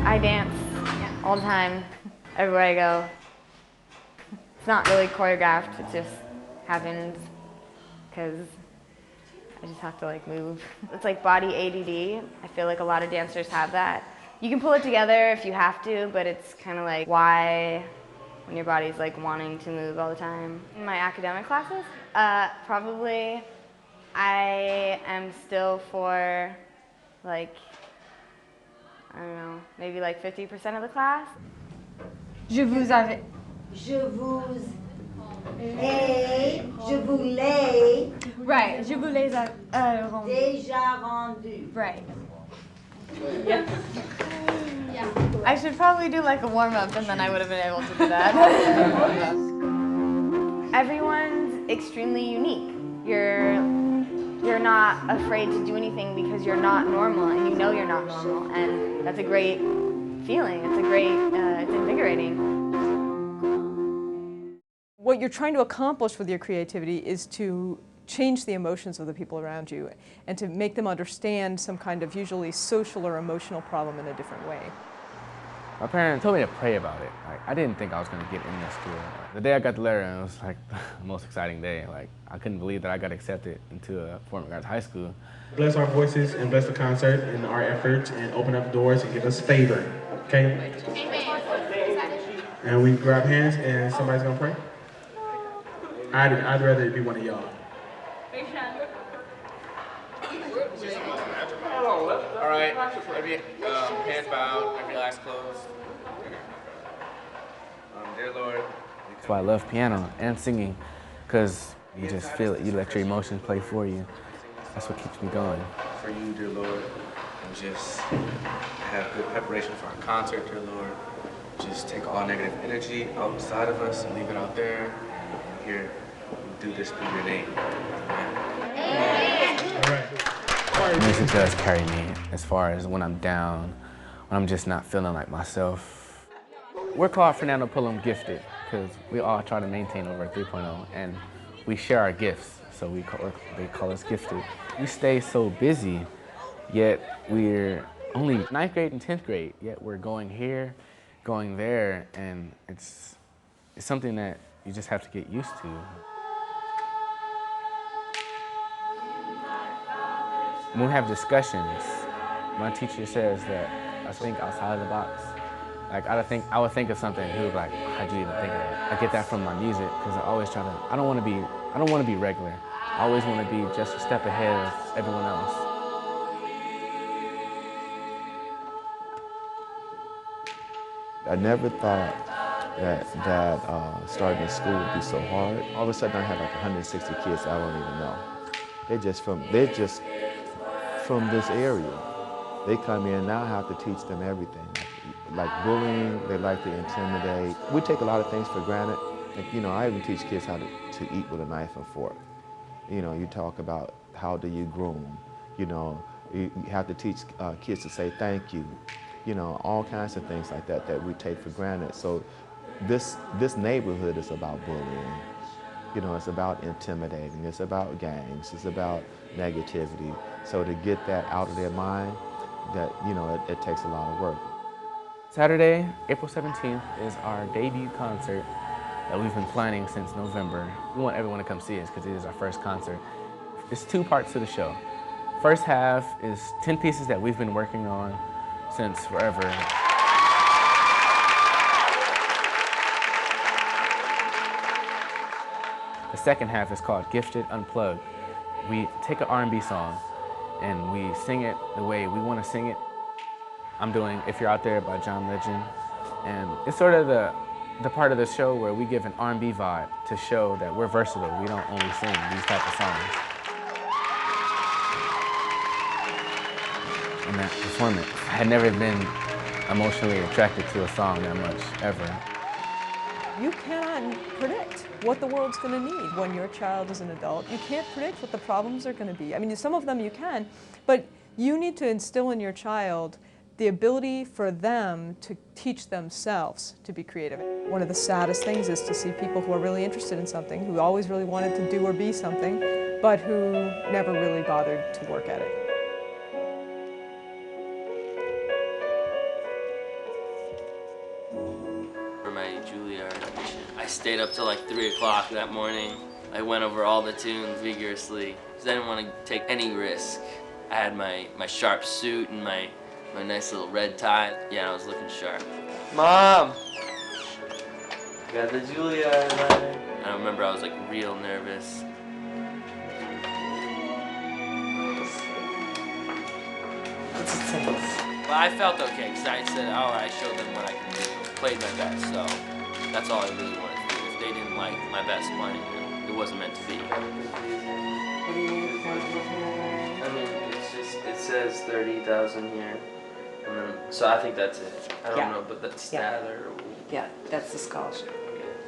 I dance all the time, everywhere I go. It's not really choreographed, it just happens because I just have to like move. It's like body ADD. I feel like a lot of dancers have that. You can pull it together if you have to, but it's kind of like why when your body's like wanting to move all the time. In my academic classes, probably I am still for like, I don't know, maybe like 50% of the class. Je vous avais. Je vous ai, je voulais. Right, je vous les rendu. Déjà rendu. Right. Yeah. I should probably do like a warm-up and then I would have been able to do that. Everyone's extremely unique. You're not afraid to do anything because you're not normal and you know you're not normal, and that's a great feeling. It's a great, it's invigorating. What you're trying to accomplish with your creativity is to change the emotions of the people around you and to make them understand some kind of usually social or emotional problem in a different way. My parents told me to pray about it. Like, I didn't think I was going to get into school. The day I got the letter, it was like the most exciting day. Like, I couldn't believe that I got accepted into Fort McGrath High School. Bless our voices and bless the concert and our efforts and open up doors and give us favor, okay? Amen. And we grab hands and somebody's going to pray? I'd rather it be one of y'all. All right, every hands bowed, every eyes closed. Dear Lord. That's why I love piano and singing, because you just feel it, you let your emotions play for you. That's what keeps me going. For you, dear Lord, and just have good preparation for our concert, dear Lord. Just take all negative energy outside of us and leave it out there. And here, do this through your name. Amen. All right. Music does carry me as far as when I'm down, when I'm just not feeling like myself. We're called Fernando Pullum Gifted because we all try to maintain over a 3.0 and we share our gifts, so they call us gifted. We stay so busy, yet we're only 9th grade and 10th grade, yet we're going here, going there, and it's something that you just have to get used to. When we have discussions, my teacher says that I think outside of the box. Like I would think of something, and he would be like, how'd you even think of that? I get that from my music, because I always try to, I don't want to be regular. I always want to be just a step ahead of everyone else. I never thought that starting in school would be so hard. All of a sudden I have like 160 kids I don't even know. They're just from this area. They come in, now I have to teach them everything. Like bullying, they like to intimidate. We take a lot of things for granted. Like, you know, I even teach kids how to eat with a knife and fork. You know, you talk about how do you groom. You know, you have to teach kids to say thank you. You know, all kinds of things like that that we take for granted. So this neighborhood is about bullying. You know, it's about intimidating, it's about gangs, it's about negativity. So to get that out of their mind, that, you know, it takes a lot of work. Saturday, April 17th is our debut concert that we've been planning since November. We want everyone to come see us because it is our first concert. There's 2 parts to the show. First half is 10 pieces that we've been working on since forever. The second half is called Gifted Unplugged. We take an R&B song and we sing it the way we want to sing it. I'm doing If You're Out There by John Legend. And it's sort of the part of the show where we give an R&B vibe to show that we're versatile. We don't only sing these type of songs. In that performance, I had never been emotionally attracted to a song that much, ever. You cannot predict what the world's going to need when your child is an adult. You can't predict what the problems are going to be. I mean, some of them you can, but you need to instill in your child the ability for them to teach themselves to be creative. One of the saddest things is to see people who are really interested in something, who always really wanted to do or be something, but who never really bothered to work at it. stayed up till like 3 o'clock that morning. I went over all the tunes vigorously because I didn't want to take any risk. I had my sharp suit and my nice little red tie. Yeah, I was looking sharp. Mom! Got the Juilliard letter. I remember I was like real nervous. What's it say? But I felt okay because I said, oh, I showed them what I can do. Played my best, so that's all I really wanted to do. If they didn't like my best playing, then it wasn't meant to be. I mean, it's just, it says 30,000 here. And then, so I think that's it. I don't Yeah. know, but that's Yeah. that or... Yeah, that's the scholarship.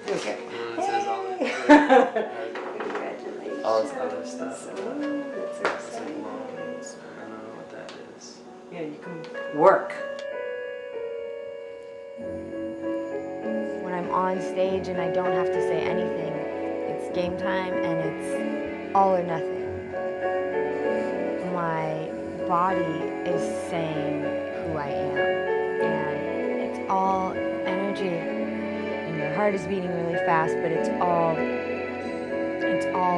Yeah. Okay. And then it says all this, Congratulations. all this other stuff. That's so It's like exciting. loans. I don't know what that is. Yeah, you can work. When I'm on stage and I don't have to say anything, it's game time and it's all or nothing. My body is saying who I am, and it's all energy. And your heart is beating really fast, but it's all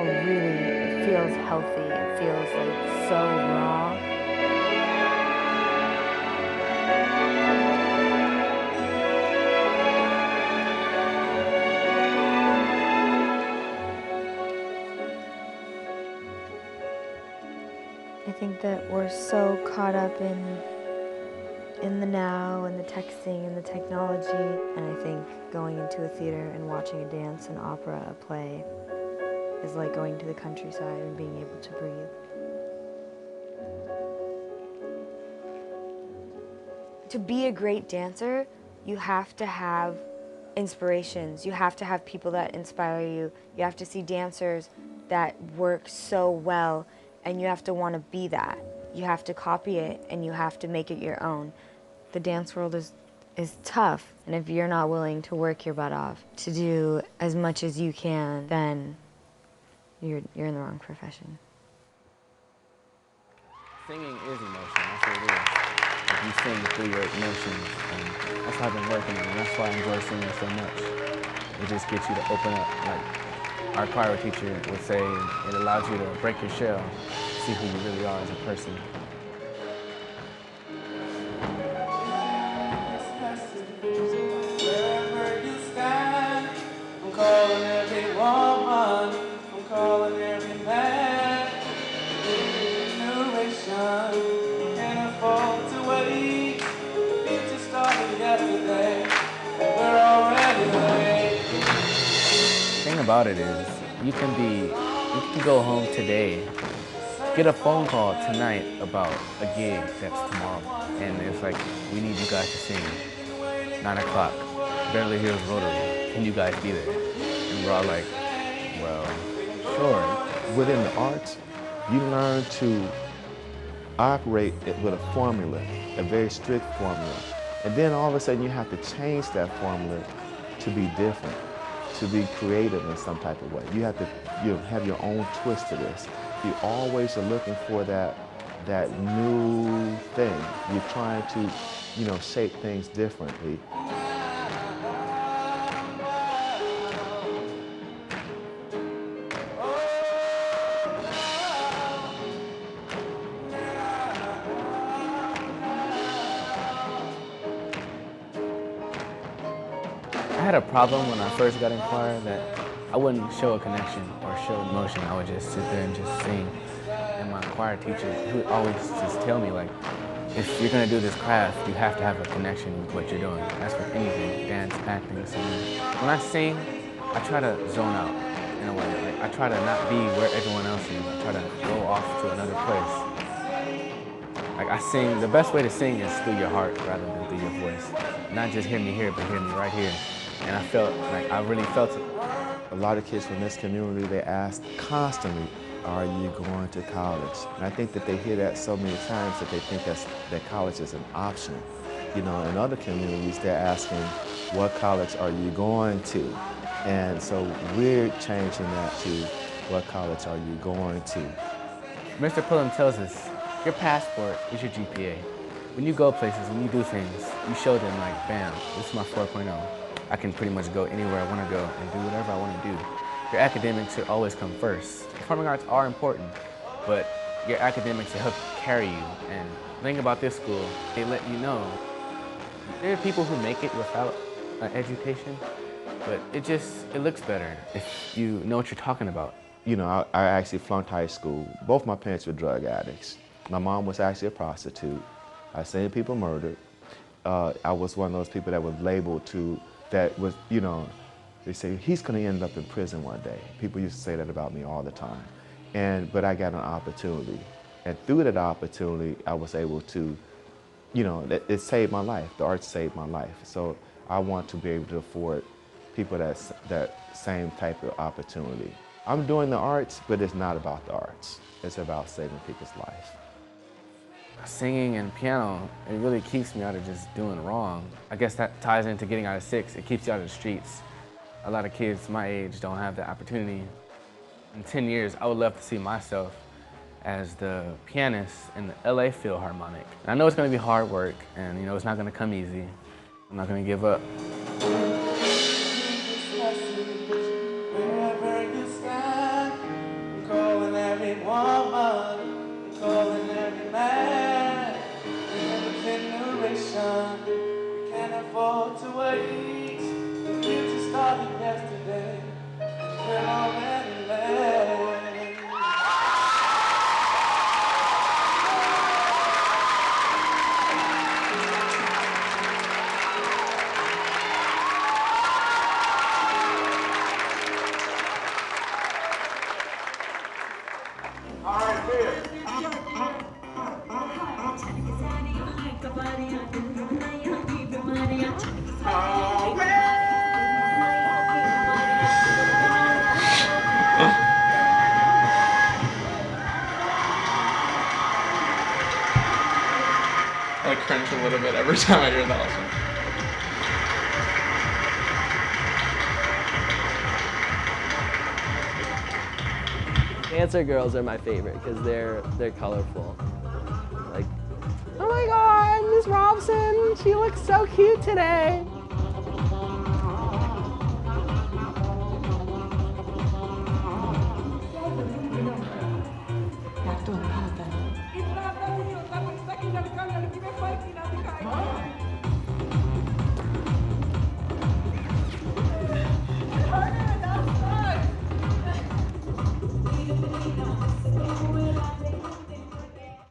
really, it feels healthy. It feels like so raw. I think that we're so caught up in the now and the texting and the technology, and I think going into a theater and watching a dance, an opera, a play is like going to the countryside and being able to breathe. To be a great dancer, you have to have inspirations. You have to have people that inspire you. You have to see dancers that work so well, and you have to want to be that. You have to copy it, and you have to make it your own. The dance world is tough, and if you're not willing to work your butt off to do as much as you can, then you're in the wrong profession. Singing is emotion, that's what it is. Like you sing through your emotions, and that's how I've been working on, and that's why I enjoy singing so much. It just gets you to open up, like our choir teacher would say, it allows you to break your shell, see who you really are as a person. Wherever you stand, I'm calling every woman, I'm calling every man. Generation can't afford to wait. The future started yesterday, and we're already late. The thing about it is, you can go home today, get a phone call tonight about a gig that's tomorrow, and it's like, we need you guys to sing. 9 o'clock, Beverly Hills Rotary, can you guys be there? And we're all like, well, Sure. Within the arts, you learn to operate it with a formula, a very strict formula. And then all of a sudden you have to change that formula to be different, to be creative in some type of way. You have to have your own twist to this. You always are looking for that new thing. You're trying to, shape things differently. I had a problem when I first got in choir that I wouldn't show a connection or show emotion. I would just sit there and just sing. And my choir teacher, he would always just tell me, like, if you're gonna do this craft, you have to have a connection with what you're doing. That's with anything, dance, acting, singing. When I sing, I try to zone out in a way. Like, I try to not be where everyone else is. I try to go off to another place. Like I sing, the best way to sing is through your heart rather than through your voice. Not just hear me here, but hear me right here. And I felt, like I really felt it. A lot of kids from this community, they ask constantly, are you going to college? And I think that they hear that so many times that they think that college is an option. In other communities, they're asking, what college are you going to? And so we're changing that to, what college are you going to? Mr. Pullum tells us, your passport is your GPA. When you go places, when you do things, you show them like, bam, this is my 4.0. I can pretty much go anywhere I want to go and do whatever I want to do. Your academics should always come first. Performing arts are important, but your academics should help carry you. And the thing about this school, they let you know there are people who make it without an education, but it looks better if you know what you're talking about. You know, I actually flunked high school. Both my parents were drug addicts. My mom was actually a prostitute. I seen people murdered. I was one of those people that was labeled to, that was, you know, they say, he's gonna end up in prison one day. People used to say that about me all the time. But I got an opportunity. And through that opportunity, I was able to, you know, it saved my life. The arts saved my life. So I want to be able to afford people that same type of opportunity. I'm doing the arts, but it's not about the arts. It's about saving people's life. Singing and piano, it really keeps me out of just doing wrong. I guess that ties into getting out of six. It keeps you out of the streets. A lot of kids my age don't have the opportunity. In 10 years, I would love to see myself as the pianist in the LA Philharmonic. And I know it's gonna be hard work, and you know it's not gonna come easy. I'm not gonna give up. Wherever you stand, I'm calling every woman, I'm calling every man. In the generation, we can't afford to wait. The future started yesterday, we're already late. I cringe a little bit every time I hear that song. Dancer girls are my favorite because they're colorful. Like, oh my God, Miss Robson, she looks so cute today.